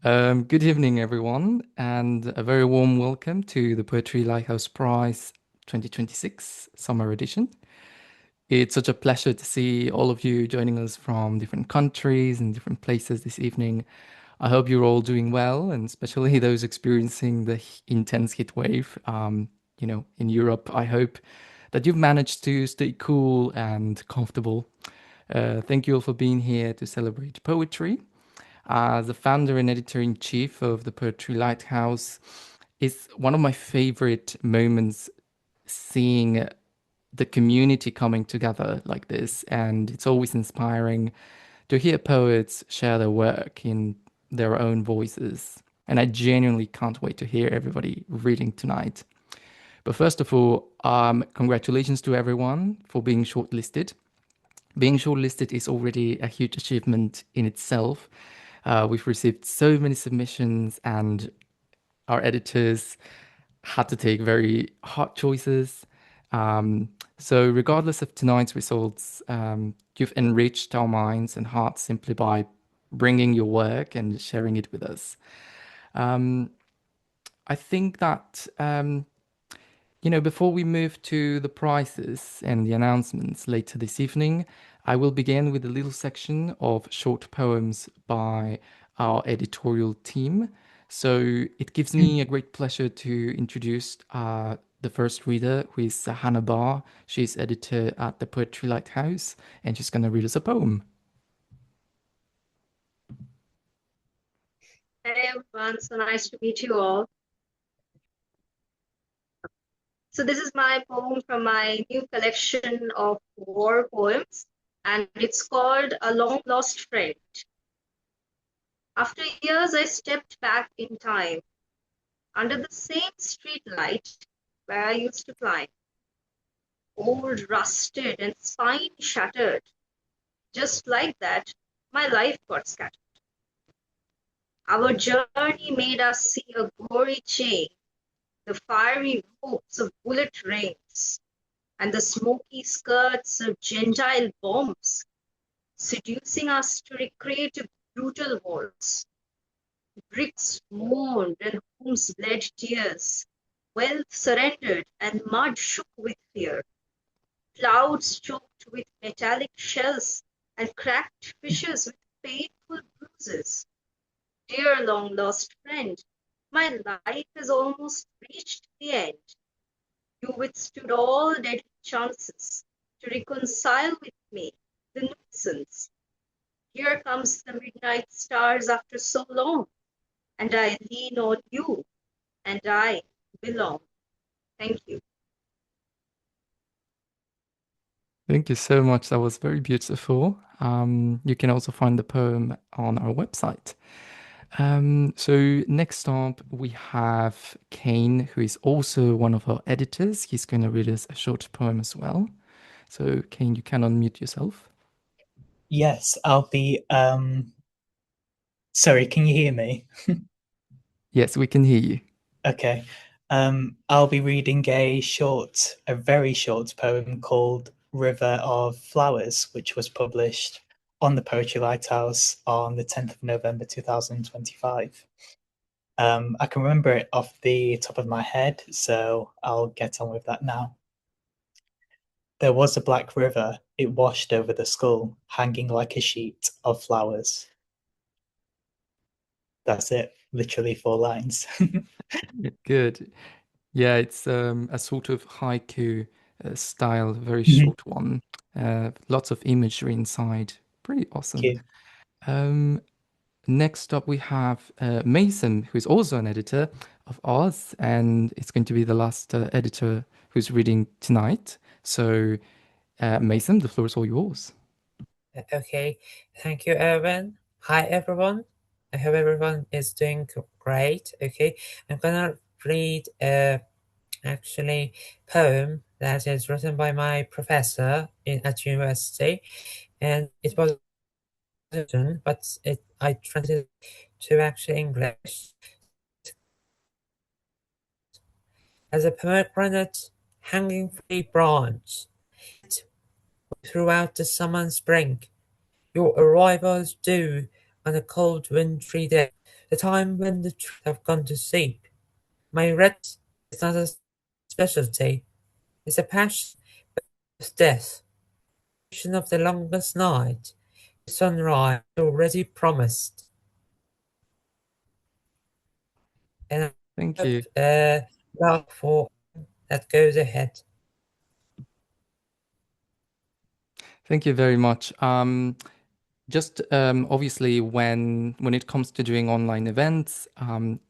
Good evening, everyone, and a very warm welcome to the Poetry Lighthouse Prize 2026 Summer Edition. It's such a pleasure to see all of you joining us from different countries and different places this evening. I hope you're all doing well, and especially those experiencing the intense heat wave, in Europe. I hope that you've managed to stay cool and comfortable. Thank you all for being here to celebrate poetry. As the founder and editor-in-chief of the Poetry Lighthouse, it's one of my favorite moments seeing the community coming together like this. And it's always inspiring to hear poets share their work in their own voices. And I genuinely can't wait to hear everybody reading tonight. But first of all, congratulations to everyone for being shortlisted. Being shortlisted is already a huge achievement in itself. We've received so many submissions, and our editors had to take very hard choices. So, regardless of tonight's results, you've enriched our minds and hearts simply by bringing your work and sharing it with us. Um, I think that before we move to the prizes and the announcements later this evening, I will begin with a little section of short poems by our editorial team. So it gives me a great pleasure to introduce the first reader, who is Hannah Barr. She's editor at the Poetry Lighthouse, and she's going to read us a poem. Hey everyone, so nice to meet you all. So this is my poem from my new collection of war poems, and it's called A Long Lost Friend. After years, I stepped back in time, under the same street light where I used to climb. Old, rusted, and spine shattered. Just like that, my life got scattered. Our journey made us see a gory chain, the fiery ropes of bullet rains, and the smoky skirts of Gentile bombs, seducing us to recreate brutal wars. Bricks mourned and homes bled tears, wealth surrendered and mud shook with fear. Clouds choked with metallic shells and cracked fissures with painful bruises. Dear long lost friend, my life has almost reached the end. You withstood all deadly chances to reconcile with me the nuisance. Here comes the midnight stars after so long, and I lean on you, and I belong. Thank you. Thank you so much. That was very beautiful. You can also find the poem on our website. So next up, we have Kane, who is also one of our editors. He's going to read us a short poem as well. So Kane, you can unmute yourself. Yes, I'll be sorry, can you hear me? Yes, we can hear you. Okay. I'll be reading a very short poem called River of Flowers, which was published on the Poetry Lighthouse on the 10th of November 2025. I can remember it off the top of my head, so I'll get on with that now. There was a black river, it washed over the skull, hanging like a sheet of flowers. That's it, literally 4 lines. Good. Yeah, it's a sort of haiku style, very Mhm. short one. Lots of imagery inside. Pretty awesome. Thank Next up, we have Mason, who is also an editor of ours, and it's going to be the last editor who's reading tonight. So, Mason, the floor is all yours. Okay, thank you, Erwin. Hi, everyone. I hope everyone is doing great. Okay, I'm gonna read actually poem that is written by my professor at university, and it was written, but I translated to actually English. As a pomegranate hanging from a branch throughout the summer and spring, your arrivals due on a cold wintry day, the time when the trees have gone to sleep. My red is not a specialty, it's a passion of death, passion of the longest night, the sunrise already promised. And Thank I you. hope luck for that goes ahead. Thank you very much. Just obviously, when it comes to doing online events,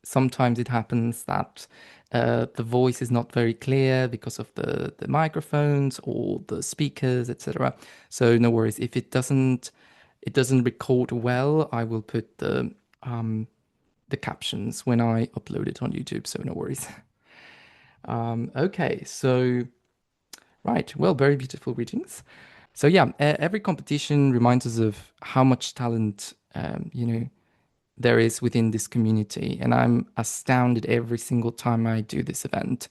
sometimes it happens that the voice is not very clear because of the microphones or the speakers, etc. So no worries. If it doesn't record well, I will put the captions when I upload it on YouTube. So no worries. Okay, so right. Well, very beautiful readings. So yeah, every competition reminds us of how much talent, there is within this community, and I'm astounded every single time I do this event.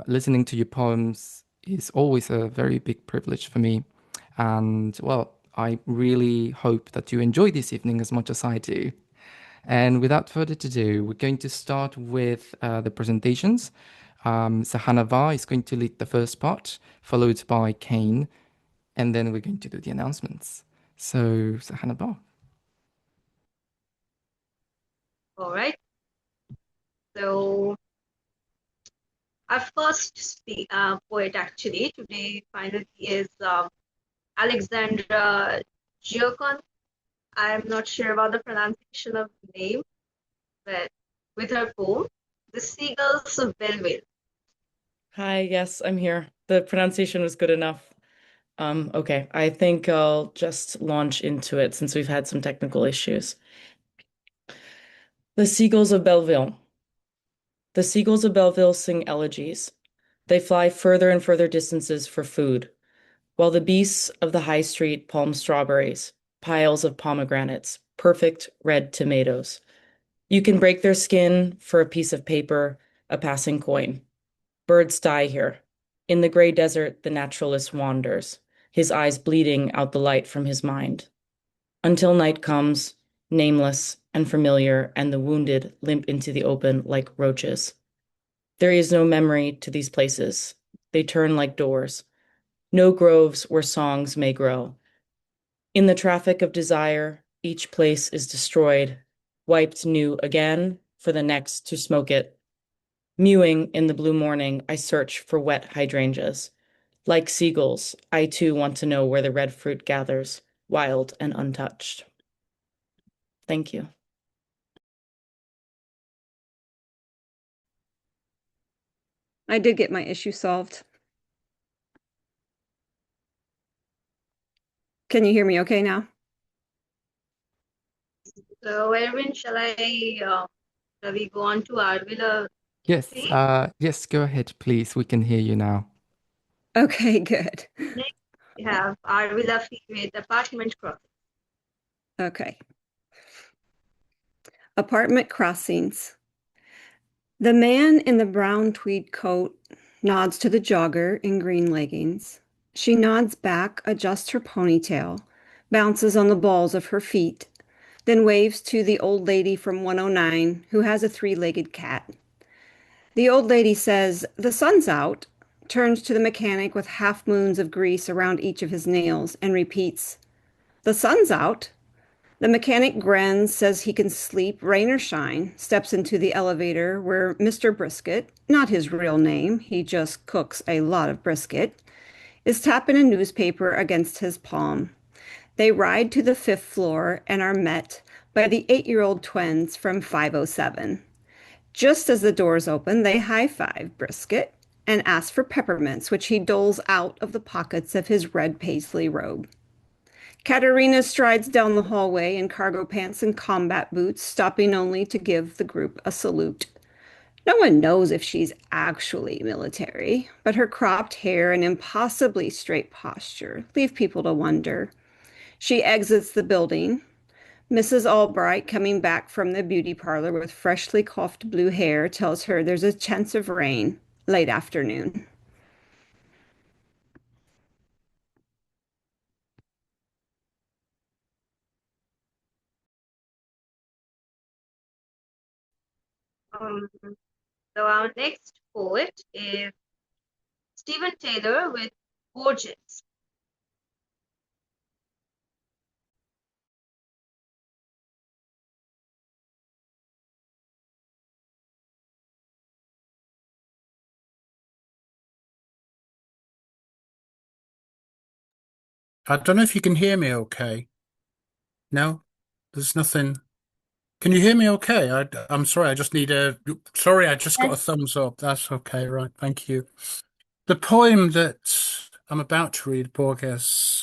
Listening to your poems is always a very big privilege for me, and well, I really hope that you enjoy this evening as much as I do. And without further ado, we're going to start with the presentations. Sahanava is going to lead the first part, followed by Kane, and then we're going to do the announcements. So, Sahanava. All right. So our first poet actually today finally is Alexandra Giocon. I'm not sure about the pronunciation of the name, but with her poem, The Seagulls of Belleville. Hi, yes, I'm here. The pronunciation was good enough. Okay, I think I'll just launch into it since we've had some technical issues. The Seagulls of Belleville. The seagulls of Belleville sing elegies. They fly further and further distances for food, while the beasts of the high street palm strawberries, piles of pomegranates, perfect red tomatoes. You can break their skin for a piece of paper, a passing coin. Birds die here. In the gray desert, the naturalist wanders, his eyes bleeding out the light from his mind. Until night comes, nameless and familiar, and the wounded limp into the open like roaches. There is no memory to these places. They turn like doors. No groves where songs may grow. In the traffic of desire, each place is destroyed, wiped new again for the next to smoke it. Mewing in the blue morning, I search for wet hydrangeas. Like seagulls, I too want to know where the red fruit gathers, wild and untouched. Thank you. I did get my issue solved. Can you hear me okay now? So, Erwin, shall we go on to Arvila? Yes, Please? yes, go ahead, please. We can hear you now. Okay, good. Next, we have Arvila with Apartment Crossing. Okay. Apartment crossings. The man in the brown tweed coat nods to the jogger in green leggings. She nods back, adjusts her ponytail, bounces on the balls of her feet, then waves to the old lady from 109 who has a three-legged cat. The old lady says, "The sun's out," turns to the mechanic with half moons of grease around each of his nails, and repeats, "The sun's out." The mechanic grins, says he can sleep, rain or shine, steps into the elevator where Mr. Brisket, not his real name, he just cooks a lot of brisket, is tapping a newspaper against his palm. They ride to the fifth floor and are met by the 8-year-old twins from 507. Just as the doors open, they high-five Brisket and ask for peppermints, which he doles out of the pockets of his red paisley robe. Katerina strides down the hallway in cargo pants and combat boots, stopping only to give the group a salute. No one knows if she's actually military, but her cropped hair and impossibly straight posture leave people to wonder. She exits the building. Mrs. Albright, coming back from the beauty parlor with freshly coiffed blue hair, tells her there's a chance of rain late afternoon. So our next poet is Stephen Taylor with Gorgeous. I don't know if you can hear me okay. No, there's nothing. Can you hear me okay? I'm sorry, I just need a. Sorry, I just got a thumbs up. That's okay, right. Thank you. The poem that I'm about to read, Borges,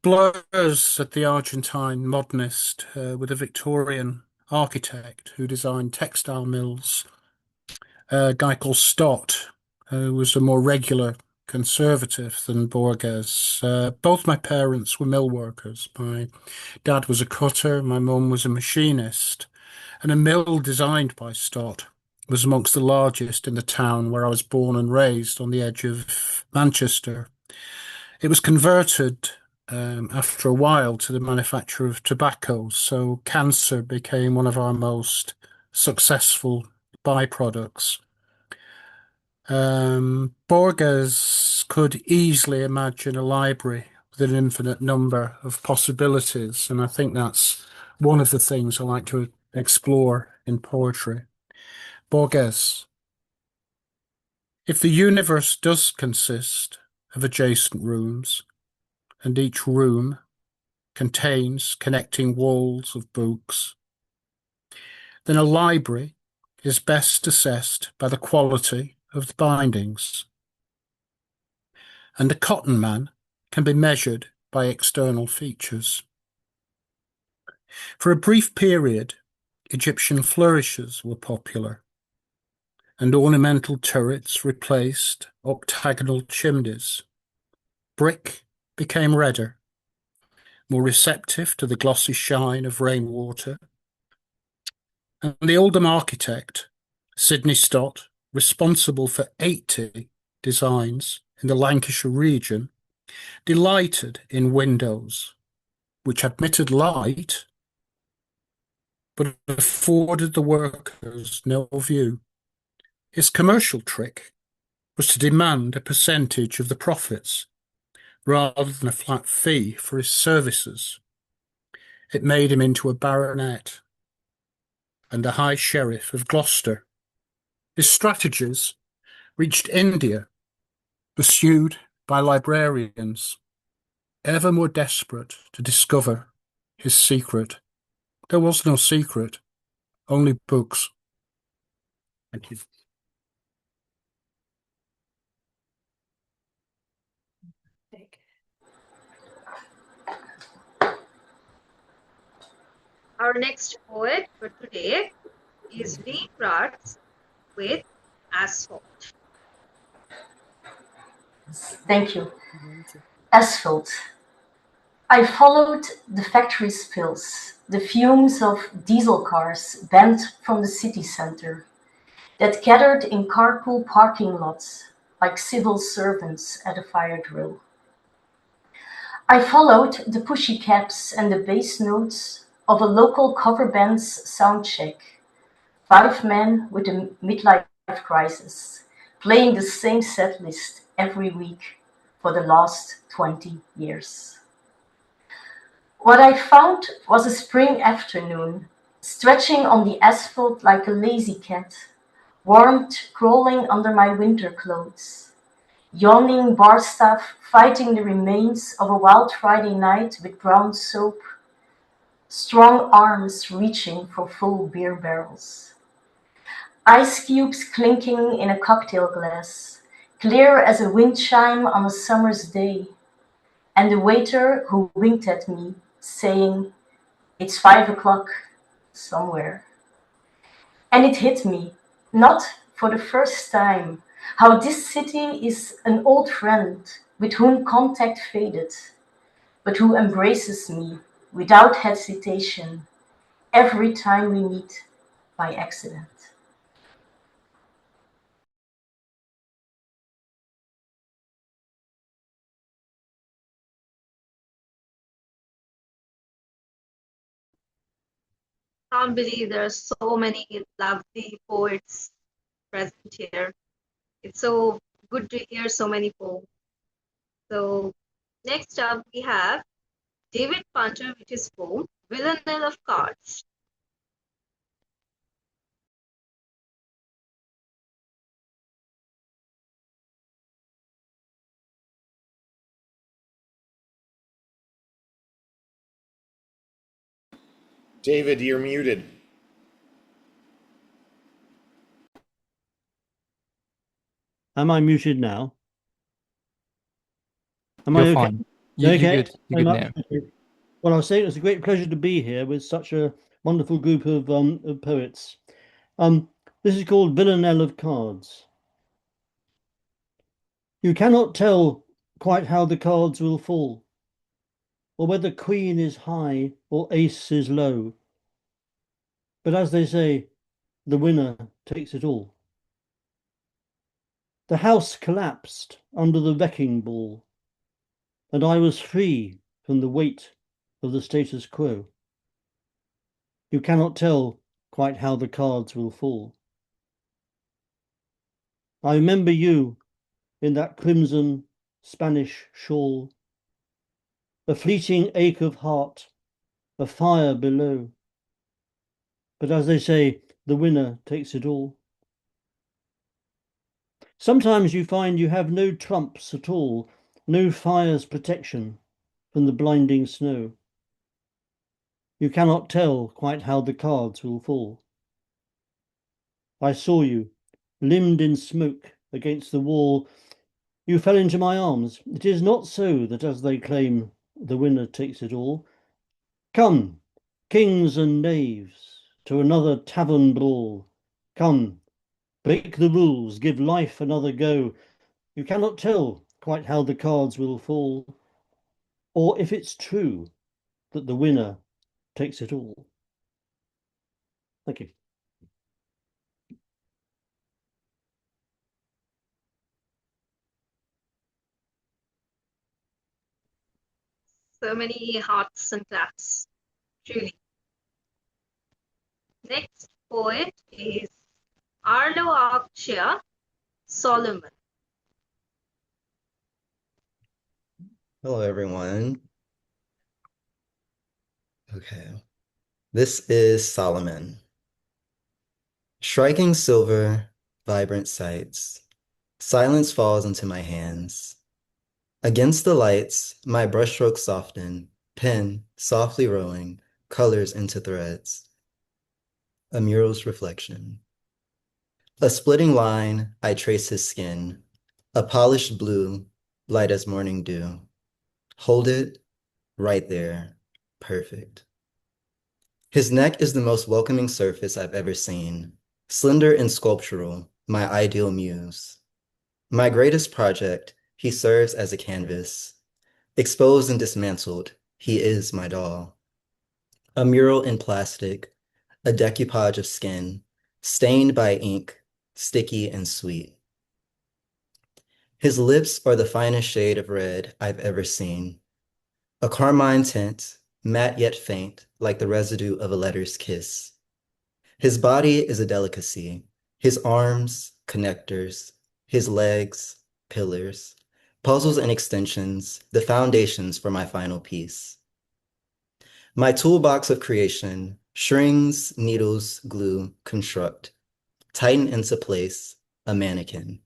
blurs at the Argentine modernist with a Victorian architect who designed textile mills, a guy called Stott, who was a more regular conservative than Borges. Both my parents were mill workers. My dad was a cutter, my mum was a machinist, and a mill designed by Stott was amongst the largest in the town where I was born and raised on the edge of Manchester. It was converted after a while to the manufacture of tobacco, so cancer became one of our most successful byproducts. Borges could easily imagine a library with an infinite number of possibilities, and I think that's one of the things I like to explore in poetry. Borges, if the universe does consist of adjacent rooms, and each room contains connecting walls of books, then a library is best assessed by the quality of the bindings, and a cotton man can be measured by external features. For a brief period, Egyptian flourishes were popular, and ornamental turrets replaced octagonal chimneys. Brick became redder, more receptive to the glossy shine of rainwater, and the Oldham architect, Sidney Stott, responsible for 80 designs in the Lancashire region, delighted in windows which admitted light but afforded the workers no view. His commercial trick was to demand a percentage of the profits rather than a flat fee for his services. It made him into a baronet and a high sheriff of Gloucester. His strategies reached India, pursued by librarians, ever more desperate to discover his secret. There was no secret, only books. Thank you. Our next poet for today is Lee Kratz with Asphalt. Thank you. Asphalt. I followed the factory spills, the fumes of diesel cars bent from the city center, that gathered in carpool parking lots like civil servants at a fire drill. I followed the pushy caps and the bass notes of a local cover band's soundcheck, 5 men with a midlife crisis, playing the same set list every week for the last 20 years. What I found was a spring afternoon, stretching on the asphalt like a lazy cat, warmth crawling under my winter clothes, yawning bar staff fighting the remains of a wild Friday night with brown soap, strong arms reaching for full beer barrels. Ice cubes clinking in a cocktail glass, clear as a wind chime on a summer's day, and the waiter who winked at me, saying, "It's 5 o'clock somewhere." And it hit me, not for the first time, how this city is an old friend with whom contact faded, but who embraces me without hesitation every time we meet by accident. Can't believe there are so many lovely poets present here. It's so good to hear so many poems. So next up we have David Punter with his poem Villanelle of Cards. David, you're muted. Am I muted now? Am You're I okay? fine. You're Okay, good. You're good now. Well, I was saying it's a great pleasure to be here with such a wonderful group of poets. This is called Villanelle of Cards. You cannot tell quite how the cards will fall, or whether queen is high or ace is low. But as they say, the winner takes it all. The house collapsed under the wrecking ball, and I was free from the weight of the status quo. You cannot tell quite how the cards will fall. I remember you in that crimson Spanish shawl, a fleeting ache of heart, a fire below. But as they say, the winner takes it all. Sometimes you find you have no trumps at all, no fire's protection from the blinding snow. You cannot tell quite how the cards will fall. I saw you, limbed in smoke against the wall. You fell into my arms. It is not so that, as they claim, the winner takes it all. Come, kings and knaves, to another tavern brawl. Come, break the rules, give life another go. You cannot tell quite how the cards will fall, or if it's true that the winner takes it all. Thank you. So many hearts and claps, truly. Next poet is Arlo Akshya Solomon. Hello, everyone. Okay. This is Solomon. Striking silver, vibrant sights. Silence falls into my hands. Against the lights, my brushstrokes soften, pen softly rowing, colors into threads. A mural's reflection. A splitting line, I trace his skin. A polished blue, light as morning dew. Hold it, right there, perfect. His neck is the most welcoming surface I've ever seen. Slender and sculptural, my ideal muse. My greatest project, he serves as a canvas. Exposed and dismantled, he is my doll. A mural in plastic, a decoupage of skin, stained by ink, sticky and sweet. His lips are the finest shade of red I've ever seen. A carmine tint, matte yet faint, like the residue of a letter's kiss. His body is a delicacy. His arms, connectors. His legs, pillars. Puzzles and extensions, the foundations for my final piece. My toolbox of creation, strings, needles, glue, construct. Tighten into place, a mannequin.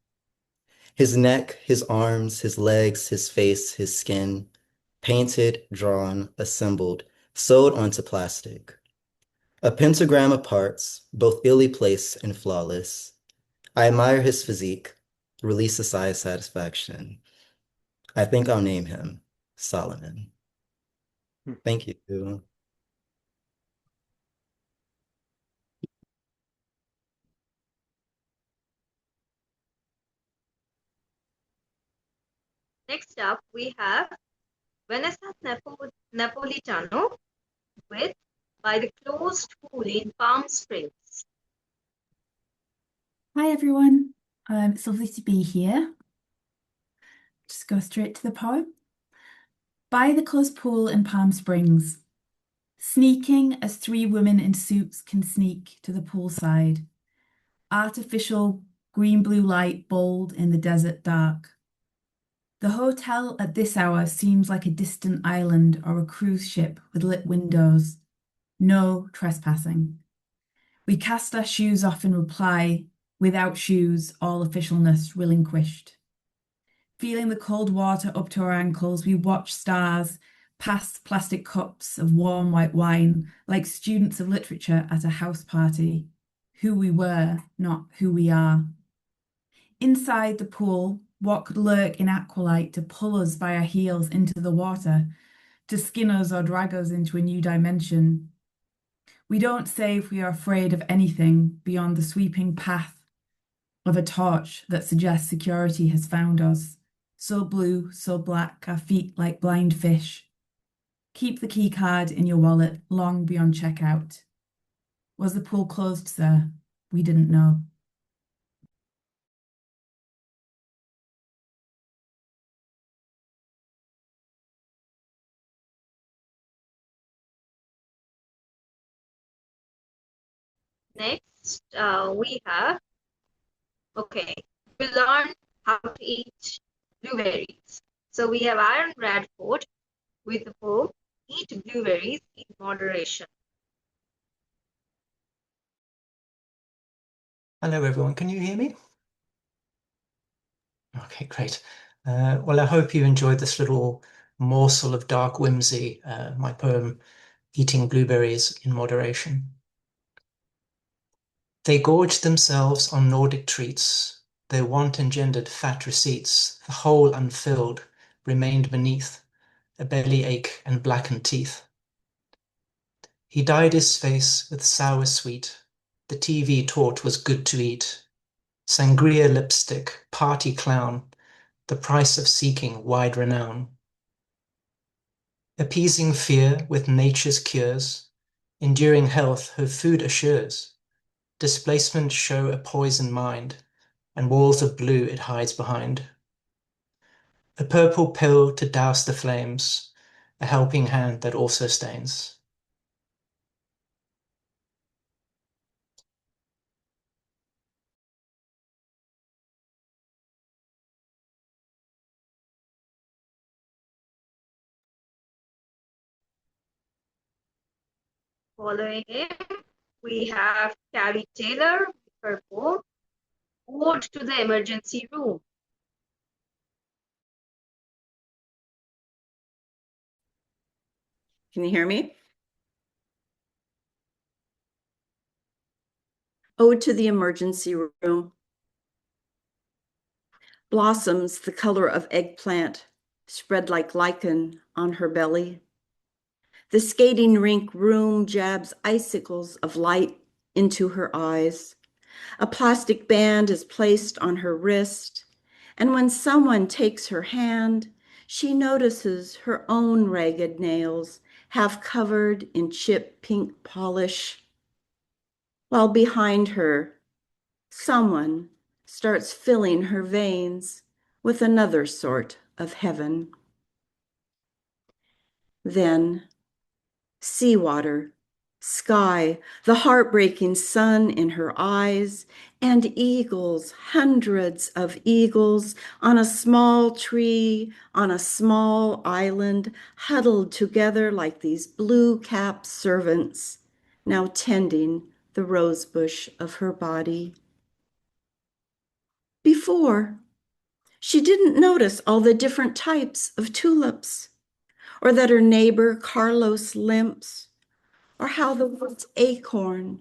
His neck, his arms, his legs, his face, his skin, painted, drawn, assembled, sewed onto plastic. A pentagram of parts, both illy placed and flawless. I admire his physique, release a sigh of satisfaction. I think I'll name him Solomon. Thank you. Next up, we have Vanessa Napolitano with By the Closed Pool in Palm Springs. Hi everyone, it's lovely to be here. Just go straight to the poem. By the closed pool in Palm Springs. Sneaking as three women in suits can sneak to the poolside. Artificial green-blue light bold in the desert dark. The hotel at this hour seems like a distant island or a cruise ship with lit windows. No trespassing. We cast our shoes off in reply, without shoes, all officialness relinquished. Feeling the cold water up to our ankles, we watch stars past plastic cups of warm white wine, like students of literature at a house party. Who we were, not who we are. Inside the pool, what could lurk in aqualight to pull us by our heels into the water, to skin us or drag us into a new dimension? We don't say if we are afraid of anything beyond the sweeping path of a torch that suggests security has found us. So blue, so black, our feet like blind fish. Keep the key card in your wallet long beyond checkout. Was the pool closed, sir? We didn't know. Next, we have, okay, we learn how to eat blueberries. So we have Aaron Radford with the poem, Eat Blueberries in Moderation. Hello, everyone. Can you hear me? Okay, great. Well, I hope you enjoyed this little morsel of dark whimsy, my poem, Eating Blueberries in Moderation. They gorged themselves on Nordic treats. Their want engendered fat receipts. The hole unfilled remained beneath, a belly ache and blackened teeth. He dyed his face with sour sweet. The TV taught was good to eat. Sangria lipstick, party clown, the price of seeking wide renown. Appeasing fear with nature's cures, enduring health her food assures. Displacement show a poisoned mind, and walls of blue it hides behind. A purple pill to douse the flames, a helping hand that also stains. Following him, we have Carrie Taylor with her poem, Ode to the Emergency Room. Can you hear me? Ode to the Emergency Room. Blossoms the color of eggplant spread like lichen on her belly. The skating rink room jabs icicles of light into her eyes. A plastic band is placed on her wrist, and when someone takes her hand, she notices her own ragged nails, half covered in chip pink polish, while behind her, someone starts filling her veins with another sort of heaven. Then, seawater, sky, the heartbreaking sun in her eyes, and eagles, hundreds of eagles on a small tree, on a small island, huddled together like these blue-capped servants, now tending the rosebush of her body. Before, she didn't notice all the different types of tulips, or that her neighbor Carlos limps, or how the words acorn,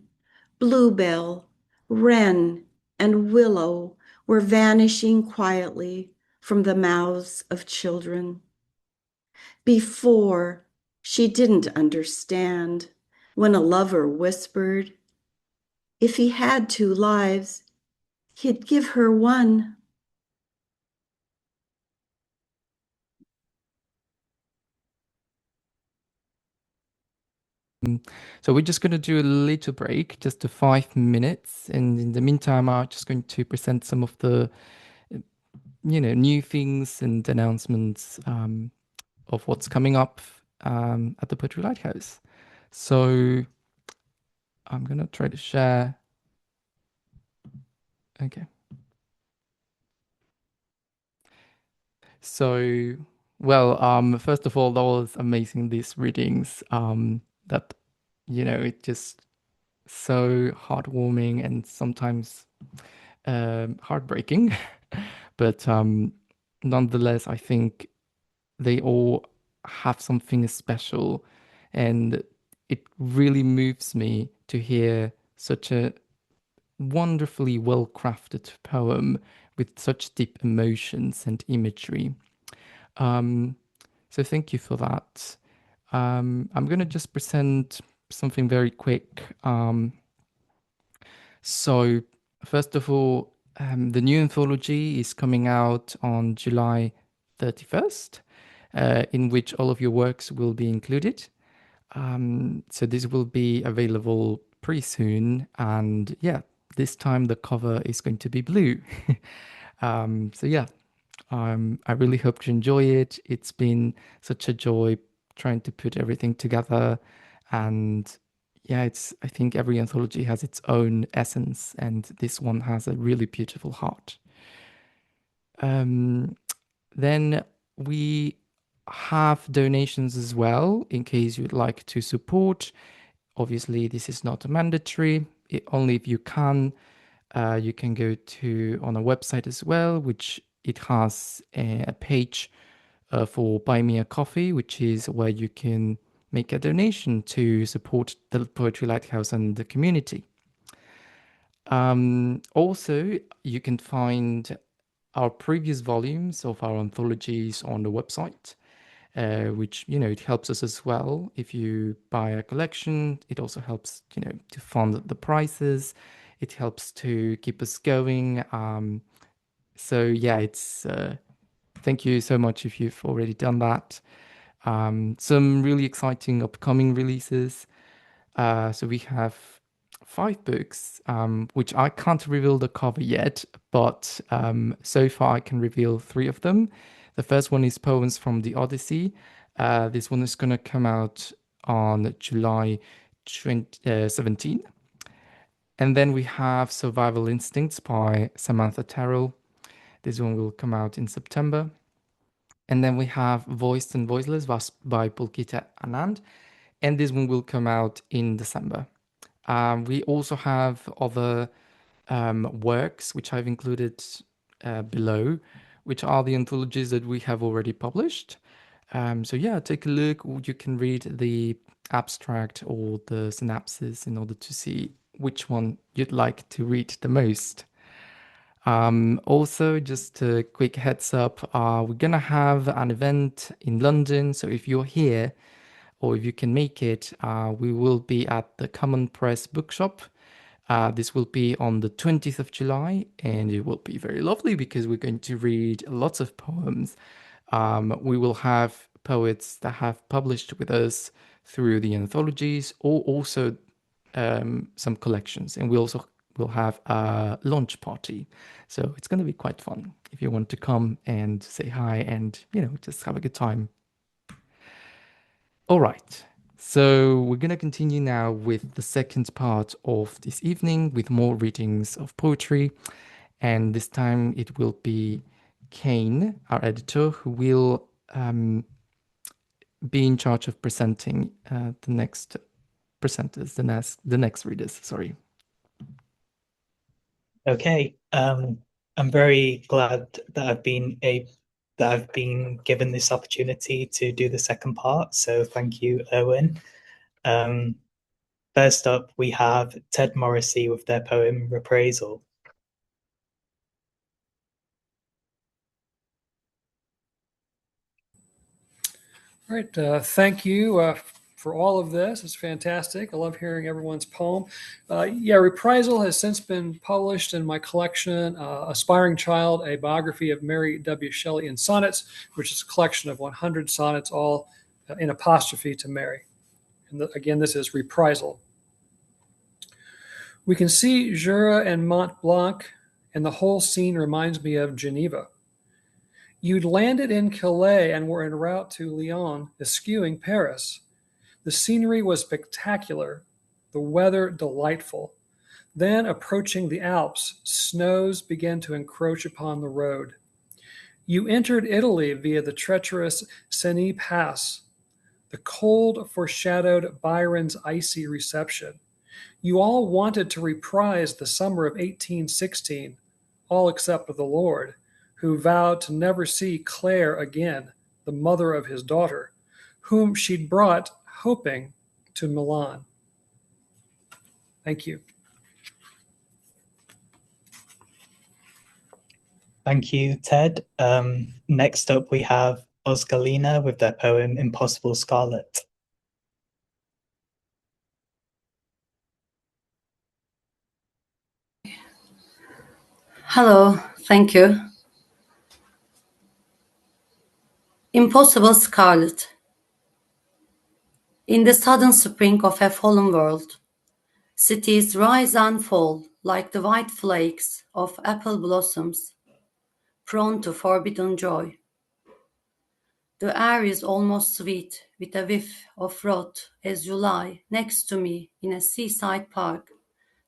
bluebell, wren, and willow were vanishing quietly from the mouths of children. Before, she didn't understand when a lover whispered, if he had two lives, he'd give her one. So we're just going to do a little break, just to 5 minutes. And in the meantime, I'm just going to present some of the, new things and announcements of what's coming up at the Poetry Lighthouse. So I'm gonna try to share. Okay. So, well, first of all, that was amazing, these readings. That, it just so heartwarming and sometimes heartbreaking. But nonetheless, I think they all have something special, and it really moves me to hear such a wonderfully well-crafted poem with such deep emotions and imagery. So thank you for that. I'm going to just present something very quick. So first of all, the new anthology is coming out on July 31st, in which all of your works will be included. So this will be available pretty soon. And yeah, this time the cover is going to be blue. So yeah, I really hope you enjoy it. It's been such a joy trying to put everything together. And yeah, I think every anthology has its own essence, and this one has a really beautiful heart. Then we have donations as well in case you'd like to support. Obviously, this is not mandatory. Only if you can go to on a website as well, which it has a page for Buy Me a Coffee, which is where you can make a donation to support the Poetry Lighthouse and the community. Also, you can find our previous volumes of our anthologies on the website, which, it helps us as well. If you buy a collection, it also helps, to fund the prices. It helps to keep us going. So yeah, it's thank you so much if you've already done that. Some really exciting upcoming releases. So we have 5 books, which I can't reveal the cover yet, but so far I can reveal 3 of them. The first one is Poems from the Odyssey. This one is going to come out on July 17. And then we have Survival Instincts by Samantha Terrell. This one will come out in September. And then we have Voiced and Voiceless by Pulkita Anand. And this one will come out in December. We also have other works, which I've included below, which are the anthologies that we have already published. So yeah, take a look. You can read the abstract or the synopsis in order to see which one you'd like to read the most. Also, just a quick heads up, we're gonna have an event in London. So if you're here or if you can make it, we will be at the Common Press Bookshop. This will be on the 20th of July, and it will be very lovely because we're going to read lots of poems. We will have poets that have published with us through the anthologies, or also some collections, and we also will have a launch party. So it's going to be quite fun if you want to come and say hi and, just have a good time. All right. So we're going to continue now with the second part of this evening with more readings of poetry. And this time it will be Kane, our editor, who will be in charge of presenting the next presenters, the next readers, sorry. Okay. I'm very glad that I've been given this opportunity to do the second part. So thank you, Erwin. First up, we have Ted Morrissey with their poem Reprisal. All right, thank you for all of this. It's fantastic. I love hearing everyone's poem. Reprisal has since been published in my collection, Aspiring Child, a biography of Mary W. Shelley in sonnets, which is a collection of 100 sonnets, all in apostrophe to Mary. And again, this is Reprisal. We can see Jura and Mont Blanc, and the whole scene reminds me of Geneva. You'd landed in Calais and were en route to Lyon, eschewing Paris. The scenery was spectacular, the weather delightful. Then, approaching the Alps, snows began to encroach upon the road. You entered Italy via the treacherous Ceni Pass. The cold foreshadowed Byron's icy reception. You all wanted to reprise the summer of 1816, all except the Lord, who vowed to never see Claire again, the mother of his daughter, whom she'd brought, hoping, to Milan. Thank you. Thank you, Ted. Next up, we have Oscarina with their poem Impossible Scarlet. Hello, thank you. Impossible Scarlet. In the sudden spring of a fallen world, cities rise and fall like the white flakes of apple blossoms, prone to forbidden joy. The air is almost sweet with a whiff of rot as you lie next to me in a seaside park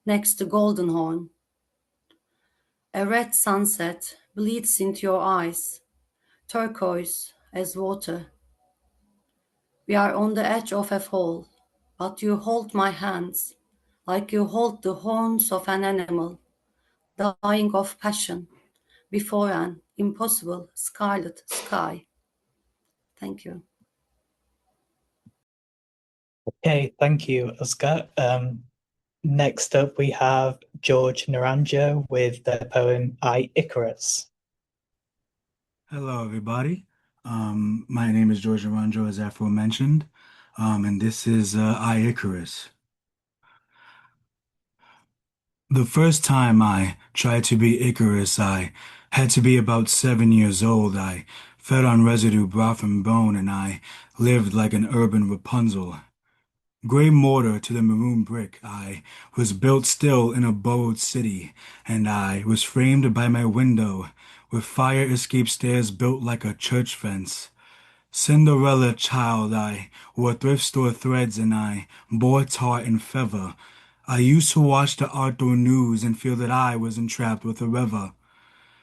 next to Goldenhorn. A red sunset bleeds into your eyes, turquoise as water. We are on the edge of a fall, but you hold my hands like you hold the horns of an animal, dying of passion before an impossible scarlet sky. Thank you. Okay, thank you, Oscar. Next up, we have George Naranjo with their poem I, Icarus. Hello, everybody. My name is George Naranjo, as aforementioned, and this is I, Icarus. The first time I tried to be Icarus, I had to be about 7 years old. I fed on residue broth and bone, and I lived like an urban Rapunzel. Gray mortar to the maroon brick, I was built still in a borrowed city, and I was framed by my window with fire escape stairs built like a church fence. Cinderella child, I wore thrift store threads, and I bore tar and feather. I used to watch the outdoor news and feel that I was entrapped with a river.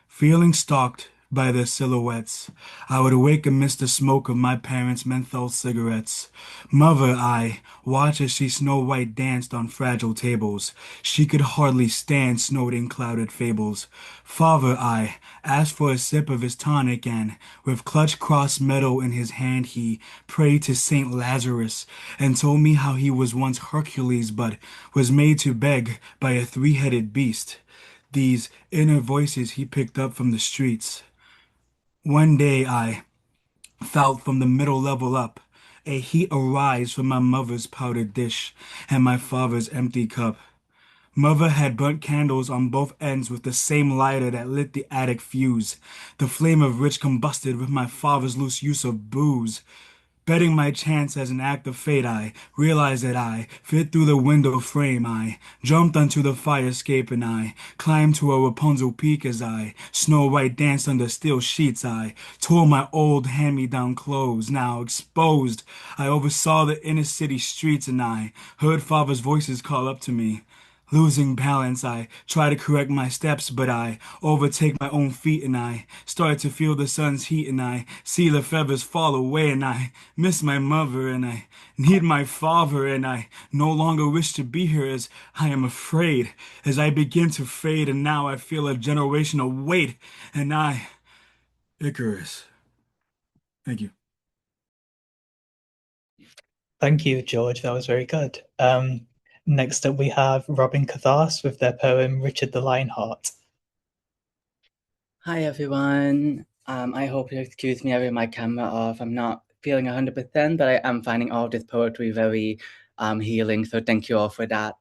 Feeling stalked by their silhouettes, I would awake amidst the smoke of my parents' menthol cigarettes. Mother, I watched as she Snow White danced on fragile tables. She could hardly stand snowed in clouded fables. Father, I asked for a sip of his tonic, and with clutched cross metal in his hand, he prayed to Saint Lazarus and told me how he was once Hercules, but was made to beg by a three-headed beast. These inner voices he picked up from the streets. One day I felt from the middle level up a heat arise from my mother's powdered dish and my father's empty cup. Mother had burnt candles on both ends with the same lighter that lit the attic fuse, the flame of which combusted with my father's loose use of booze. Betting my chance as an act of fate, I realized that I fit through the window frame. I jumped onto the fire escape, and I climbed to a Rapunzel peak as I Snow White danced under steel sheets. I tore my old hand-me-down clothes, now exposed. I oversaw the inner city streets, and I heard father's voices call up to me. Losing balance, I try to correct my steps, but I overtake my own feet, and I start to feel the sun's heat, and I see the feathers fall away, and I miss my mother, and I need my father, and I no longer wish to be here as I am afraid, as I begin to fade, and now I feel a generational weight, and I, Icarus. Thank you. Thank you, George. That was very good. Next up, we have Robin Catharse with their poem Richard the Lionheart. Hi, everyone. I hope you excuse me having my camera off. I'm not feeling 100%, but I am finding all this poetry very healing, so thank you all for that.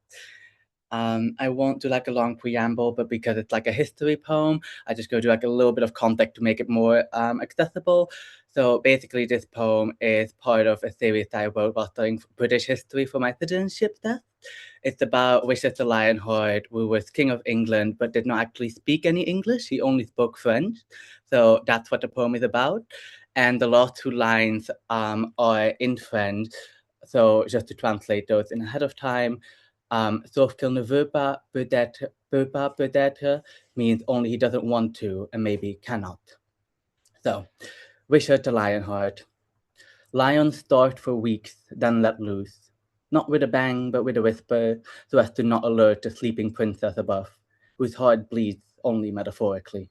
I won't do like a long preamble, but because it's like a history poem, I just go do like a little bit of context to make it more accessible. So basically, this poem is part of a series that I wrote while studying British history for my citizenship test. It's about Richard the Lionheart, who was King of England, but did not actually speak any English. He only spoke French. So that's what the poem is about. And the last two lines are in French. So just to translate those in ahead of time, sauf qu'il ne veut pas, peut-être means only he doesn't want to and maybe cannot. So, Richard the Lionheart. Lions start for weeks, then let loose. Not with a bang, but with a whisper, so as to not alert the sleeping princess above, whose heart bleeds only metaphorically.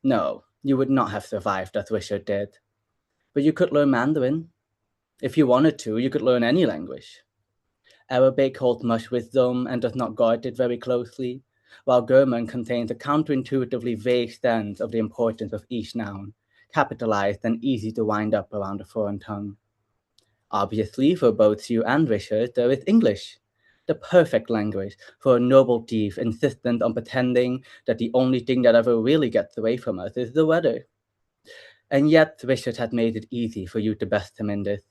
No, you would not have survived as Richard did. But you could learn Mandarin. If you wanted to, you could learn any language. Arabic holds much wisdom and does not guard it very closely, while German contains a counterintuitively vague sense of the importance of each noun, capitalized and easy to wind up around a foreign tongue. Obviously, for both you and Richard, there is English, the perfect language for a noble thief insistent on pretending that the only thing that ever really gets away from us is the weather. And yet, Richard had made it easy for you to best him in this.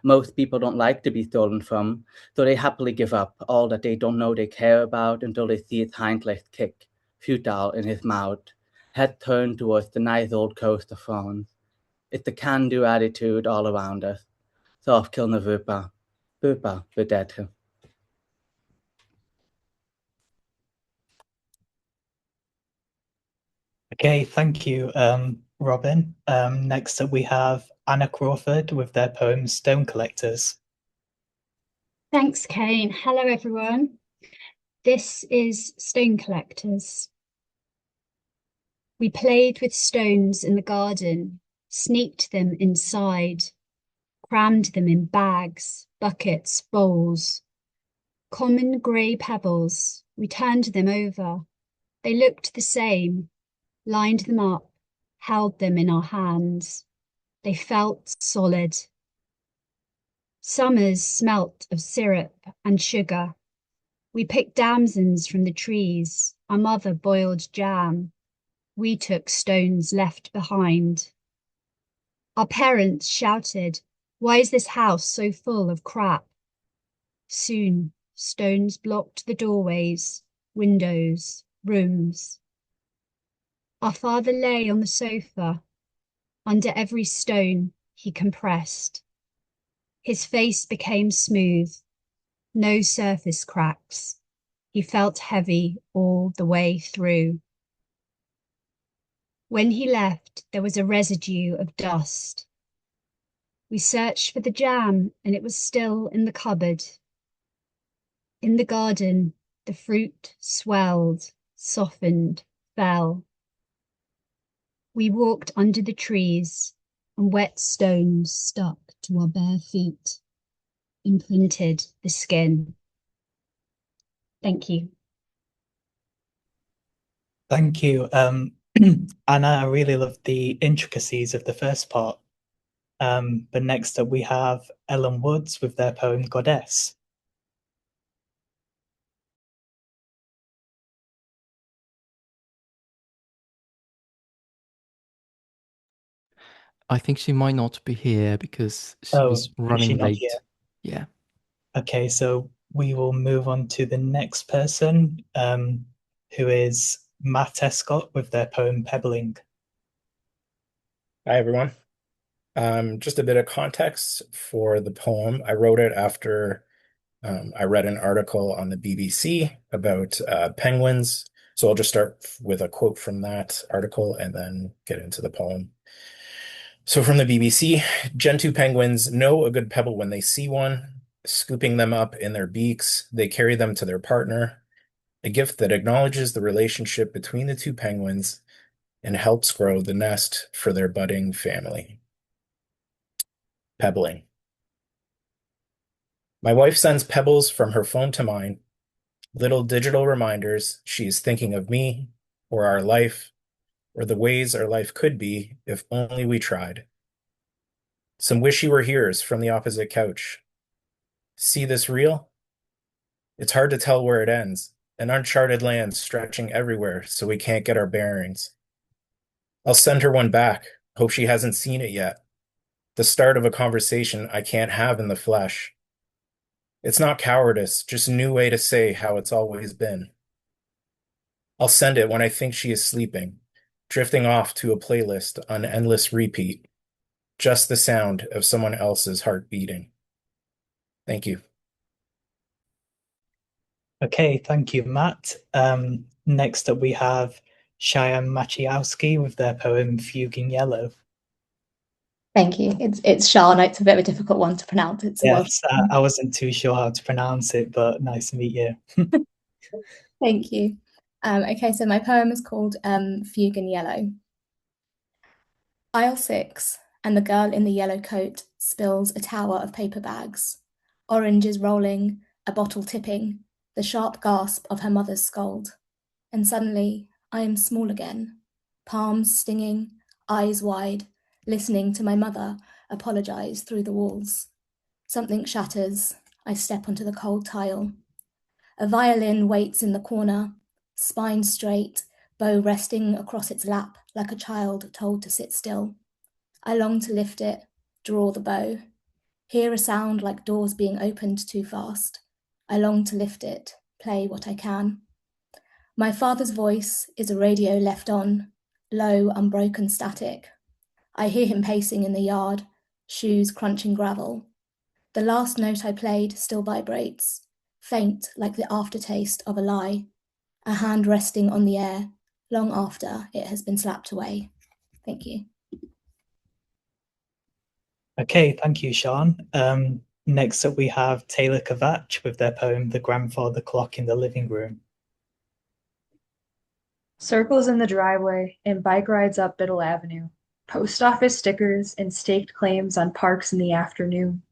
Most people don't like to be stolen from, so they happily give up all that they don't know they care about until they see his hind legs kick, futile in his mouth, head turned towards the nice old coast of France. It's the can-do attitude all around us. Sauf qu'il ne veut pas. Peut pas, peut-être. Okay, thank you, Robin. Next up, we have Anna Crawford with their poem Stone Collectors. Thanks, Kane. Hello, everyone. This is Stone Collectors. We played with stones in the garden, sneaked them inside, crammed them in bags, buckets, bowls. Common grey pebbles, we turned them over. They looked the same, lined them up, held them in our hands. They felt solid. Summers smelt of syrup and sugar. We picked damsons from the trees. Our mother boiled jam. We took stones left behind. Our parents shouted, "Why is this house so full of crap?" Soon, stones blocked the doorways, windows, rooms. Our father lay on the sofa. Under every stone, he compressed. His face became smooth, no surface cracks. He felt heavy all the way through. When he left, there was a residue of dust. We searched for the jam, and it was still in the cupboard. In the garden, the fruit swelled, softened, fell. We walked under the trees, and wet stones stuck to our bare feet, imprinted the skin. Thank you. Thank you. Anna, I really love the intricacies of the first part. But next up, we have Ellen Woods with their poem Goddess. I think she might not be here because she was running late. Yeah. Okay, so we will move on to the next person, who is Matt Escott with their poem Pebbling. Hi, everyone. Just a bit of context for the poem. I wrote it after I read an article on the BBC about penguins. So I'll just start with a quote from that article and then get into the poem. So from the BBC, Gentoo penguins know a good pebble when they see one, scooping them up in their beaks. They carry them to their partner, a gift that acknowledges the relationship between the two penguins and helps grow the nest for their budding family. Pebbling. My wife sends pebbles from her phone to mine, little digital reminders she is thinking of me, or our life, or the ways our life could be if only we tried. Some wish you were here's from the opposite couch. See this reel? It's hard to tell where it ends, an uncharted land stretching everywhere so we can't get our bearings. I'll send her one back, hope she hasn't seen it yet. The start of a conversation I can't have in the flesh. It's not cowardice, just a new way to say how it's always been. I'll send it when I think she is sleeping, drifting off to a playlist on endless repeat, just the sound of someone else's heart beating. Thank you. Okay, thank you, Matt. Next up, we have Cheyenne Maciejowski with their poem Fugue in Yellow. Thank you. It's Shana. It's a bit of a difficult one to pronounce. It's a Welsh. Yes, I wasn't too sure how to pronounce it, but nice to meet you. Thank you. Okay, so my poem is called Fugue in Yellow. Aisle 6, and the girl in the yellow coat spills a tower of paper bags. Oranges rolling, a bottle tipping, the sharp gasp of her mother's scold. And suddenly, I am small again, palms stinging, eyes wide, listening to my mother apologize through the walls. Something shatters. I step onto the cold tile. A violin waits in the corner, spine straight, bow resting across its lap like a child told to sit still. I long to lift it, draw the bow, hear a sound like doors being opened too fast. I long to lift it, play what I can. My father's voice is a radio left on, low, unbroken static. I hear him pacing in the yard, shoes crunching gravel. The last note I played still vibrates, faint like the aftertaste of a lie, a hand resting on the air, long after it has been slapped away. Thank you. Okay, thank you, Sean. Next up, we have Taylor Kavach with their poem The Grandfather Clock in the Living Room. Circles in the driveway and bike rides up Biddle Avenue. Post office stickers and staked claims on parks in the afternoon.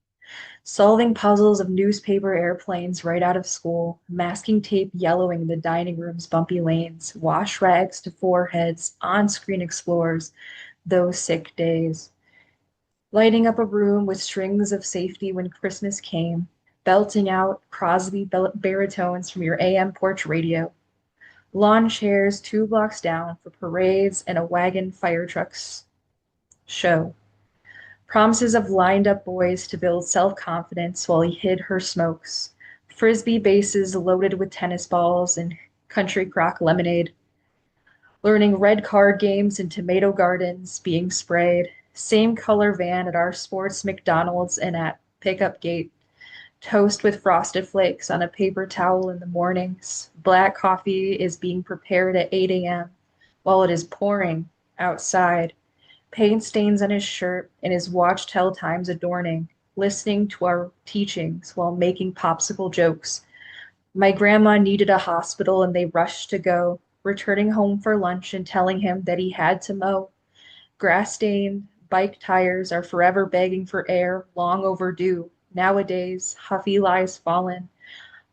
Solving puzzles of newspaper airplanes right out of school, masking tape yellowing the dining room's bumpy lanes, wash rags to foreheads, on-screen explorers, those sick days. Lighting up a room with strings of safety when Christmas came, belting out Crosby baritones from your AM porch radio. Lawn chairs 2 blocks down for parades and a wagon fire trucks show. Promises of lined up boys to build self-confidence while he hid her smokes. Frisbee bases loaded with tennis balls and country crock lemonade. Learning red card games in tomato gardens being sprayed. Same color van at our sports McDonald's and at pickup gate. Toast with frosted flakes on a paper towel in the mornings. Black coffee is being prepared at 8 a.m. while it is pouring outside. Paint stains on his shirt and his watch tell times adorning, listening to our teachings while making popsicle jokes. My grandma needed a hospital and they rushed to go, returning home for lunch and telling him that he had to mow. Grass-stained bike tires are forever begging for air, long overdue. Nowadays, Huffy lies fallen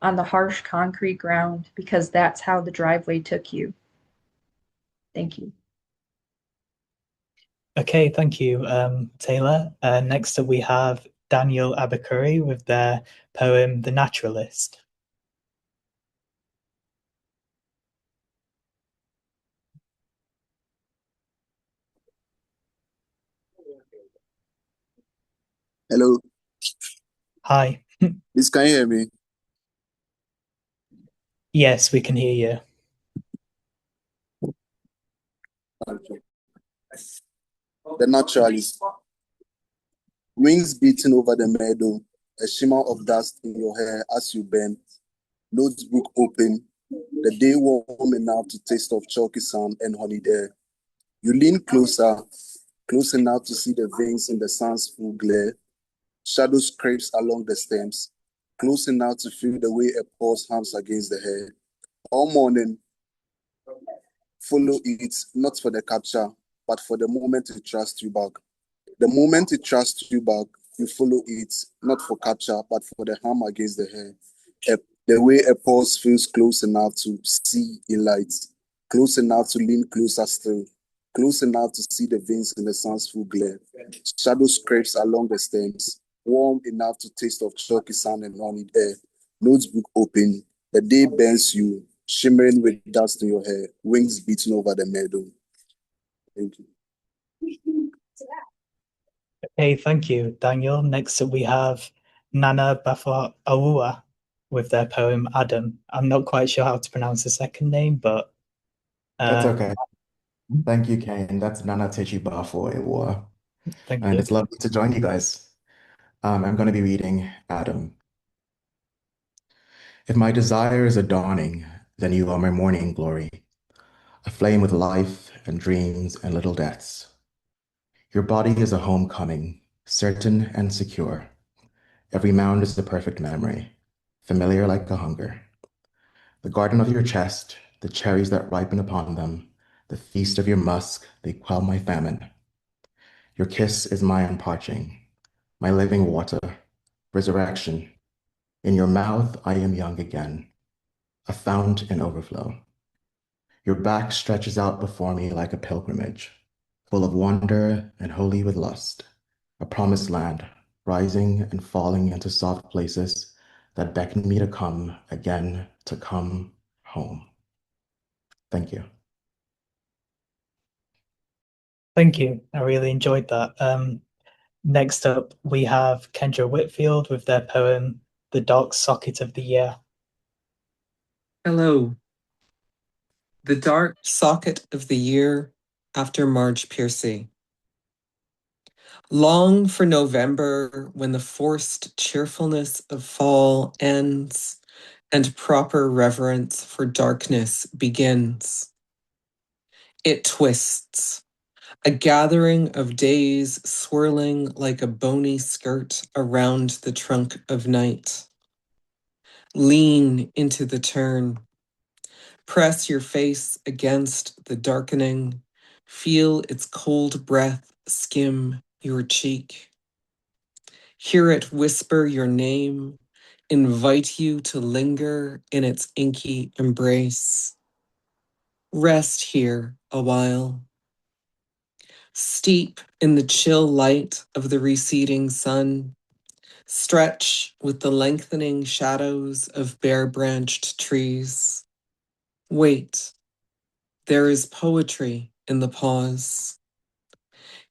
on the harsh concrete ground because that's how the driveway took you. Thank you. Okay, thank you, Taylor. Next up, we have Daniel Abakuri with their poem The Naturalist. Hello. Hi. Please, can you hear me? Yes, we can hear you. Okay. The Naturalist. Wings beating over the meadow, a shimmer of dust in your hair as you bend. Notebook open, the day warm enough to taste of chalky sand and honeyed air. You lean closer, close enough to see the veins in the sun's full glare. Shadow scrapes along the stems, close enough to feel the way a pulse hums against the hair. All morning, follow it, not for the capture, but for the moment it trusts you back. The moment it trusts you back, you follow it, not for capture, but for the harm against the hair. The way a pulse feels close enough to see in light, close enough to lean closer still, close enough to see the veins in the sun's full glare. Shadow scrapes along the stems, warm enough to taste of chalky sand and honeyed air. Notebook open, the day bends you, shimmering with dust in your hair, wings beating over the meadow. Thank you. Okay, thank you, Daniel. Next up, we have Nana Bafa Awua with their poem Adam. I'm not quite sure how to pronounce the second name, but That's okay. Thank you, Kane. That's Nana Techiba for Iwa. Thank And you. it's lovely to join you guys. I'm going to be reading Adam. If my desires are dawning, then you are my morning glory, aflame with life and dreams and little deaths. Your body is a homecoming, certain and secure. Every mound is a perfect memory, familiar like a hunger. The garden of your chest, the cherries that ripen upon them, the feast of your musk, they quell my famine. Your kiss is my unparching, my living water, resurrection. In your mouth I am young again, a fount in overflow. Your back stretches out before me like a pilgrimage, full of wonder and holy with lust, a promised land, rising and falling into soft places that beckon me to come again, to come home. Thank you. Thank you. I really enjoyed that. Next up, we have Kendra Whitfield with their poem, The Dark Socket of the Year. Hello. The Dark Socket of the Year after Marge Piercy. Long for November when the forced cheerfulness of fall ends and proper reverence for darkness begins. It twists, a gathering of days swirling like a bony skirt around the trunk of night. Lean into the turn. Press your face against the darkening. Feel its cold breath skim your cheek. Hear it whisper your name, invite you to linger in its inky embrace. Rest here a while. Steep in the chill light of the receding sun. Stretch with the lengthening shadows of bare-branched trees. Wait. There is poetry in the pause.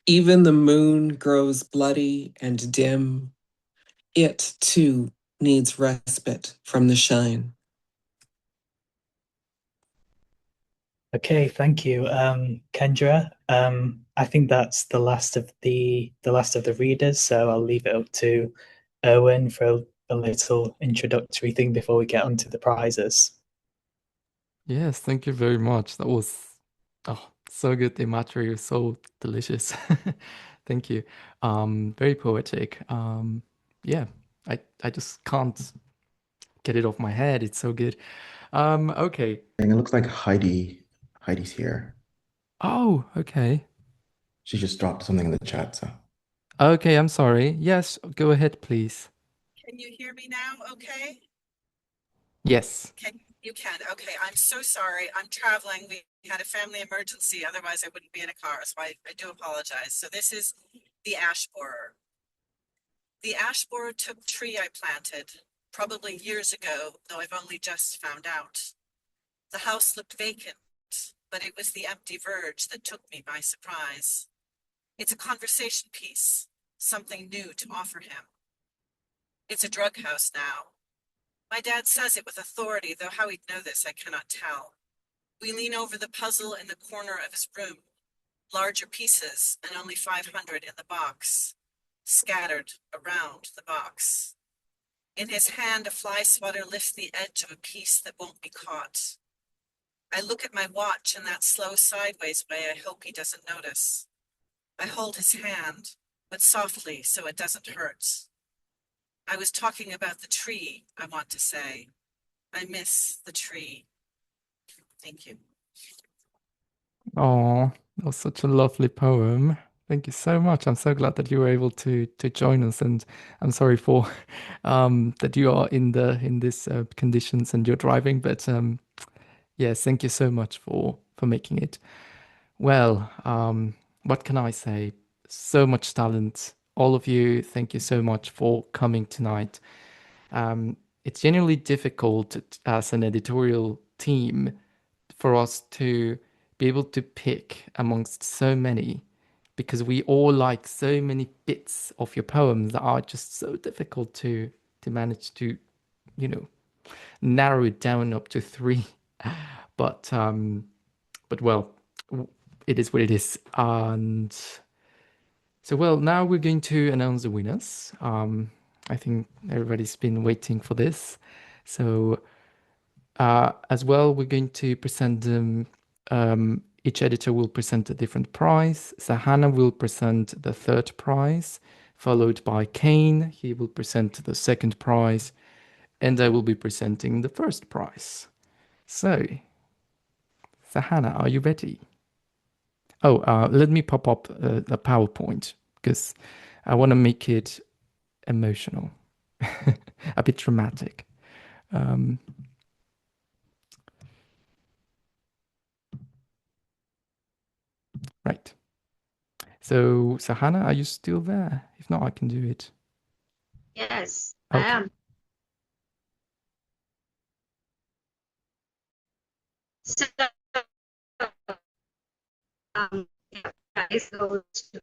Even the moon grows bloody and dim. It, too, needs respite from the shine. Okay, thank you, Kendra. I think that's the last of the readers, so I'll leave it up to Owen for a little introductory thing before we get onto the prizes. Yes, thank you very much. That was so good. The imagery was so delicious. Thank you. Very poetic. Yeah, I just can't get it off my head. It's so good. Okay. And it looks like Heidi's here. Oh, okay. She just dropped something in the chat, so. Okay, I'm sorry. Yes, go ahead, please. Can you hear me now okay? Yes. You can. Okay, I'm so sorry. I'm traveling. We had a family emergency. Otherwise, I wouldn't be in a car. So I do apologize. So this is the ash borer. The ash borer took tree I planted, probably years ago, though I've only just found out. The house looked vacant, but it was the empty verge that took me by surprise. It's a conversation piece, something new to offer him. It's a drug house now. My dad says it with authority, though how he'd know this, I cannot tell. We lean over the puzzle in the corner of his room. Larger pieces and only 500 in the box, scattered around the box. In his hand, a fly swatter lifts the edge of a piece that won't be caught. I look at my watch in that slow sideways way I hope he doesn't notice. I hold his hand, but softly so it doesn't hurt. I was talking about the tree, I want to say. I miss the tree. Thank you. Oh, that was such a lovely poem. Thank you so much. I'm so glad that you were able to join us, and I'm sorry for that you are in this conditions and you're driving. But yes, thank you so much for making it. Well, what can I say? So much talent, all of you. Thank you so much for coming tonight. It's genuinely difficult as an editorial team for us to be able to pick amongst so many, because we all like so many bits of your poems that are just so difficult to manage to, narrow it down up to 3. But well, it is what it is. And so, well, now we're going to announce the winners. I think everybody's been waiting for this. So As well, we're going to present them. Each editor will present a different prize. Sahana will present the third prize, followed by Kane. He will present the second prize, and I will be presenting the first prize. So, Sahana, are you ready? Oh, let me pop up the PowerPoint because I want to make it emotional, a bit dramatic. Right. So, Sahana, are you still there? If not, I can do it. Yes, Okay. I am. So, prize goes to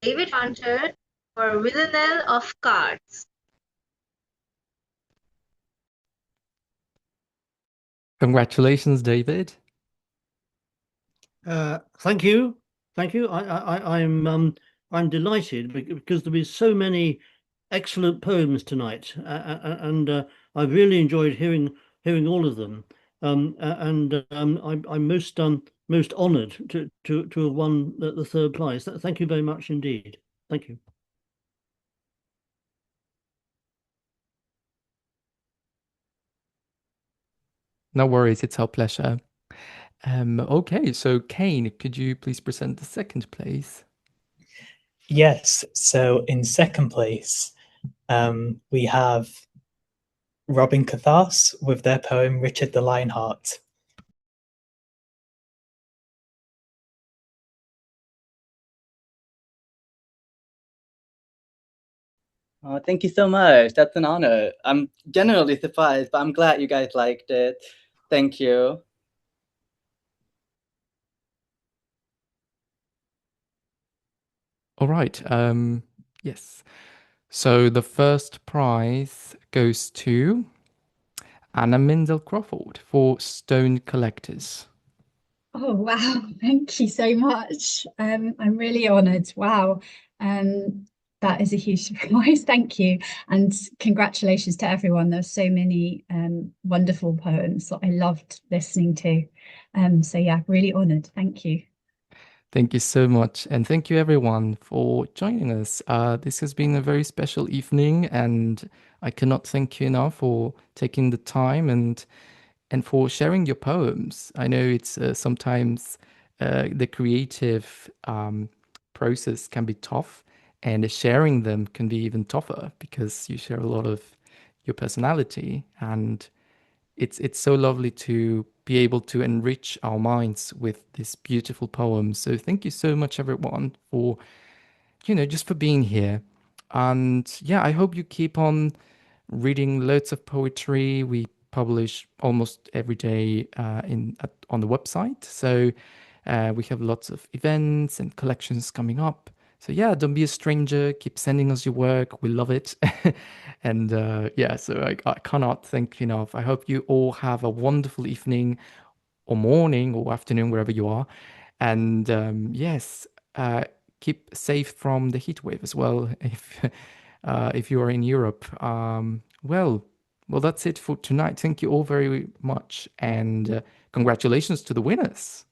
David Hunter for Villanelle of Cards. Congratulations, David. Thank you. I'm delighted because there were so many excellent poems tonight, and I've really enjoyed hearing all of them. I'm most honoured to have won the third prize. Thank you very much indeed. Thank you. No worries, it's our pleasure. Okay, so Kane, could you please present the second place? Yes, so in second place, we have Robin Cathars with their poem Richard the Lionheart. Oh, thank you so much. That's an honor. I'm genuinely surprised, but I'm glad you guys liked it. Thank you. All right. Yes. So the first prize goes to Anna Mindel Crawford for Stone Collectors. Oh, wow. Thank you so much. I'm really honored. Wow. That is a huge surprise. Thank you. And congratulations to everyone. There's so many wonderful poems that I loved listening to. So yeah, really honored. Thank you. Thank you so much. And thank you everyone for joining us. This has been a very special evening, and I cannot thank you enough for taking the time and for sharing your poems. I know it's sometimes the creative process can be tough, and sharing them can be even tougher because you share a lot of your personality, and it's so lovely to be able to enrich our minds with this beautiful poem. So thank you so much, everyone, for just for being here. And yeah, I hope you keep on reading loads of poetry. We publish almost every day on the website. So we have lots of events and collections coming up. So yeah, don't be a stranger. Keep sending us your work. We love it. And yeah, so I cannot thank you enough. I hope you all have a wonderful evening or morning or afternoon, wherever you are. And yes, keep safe from the heat wave as well. If you are in Europe, well, that's it for tonight. Thank you all very much, and congratulations to the winners.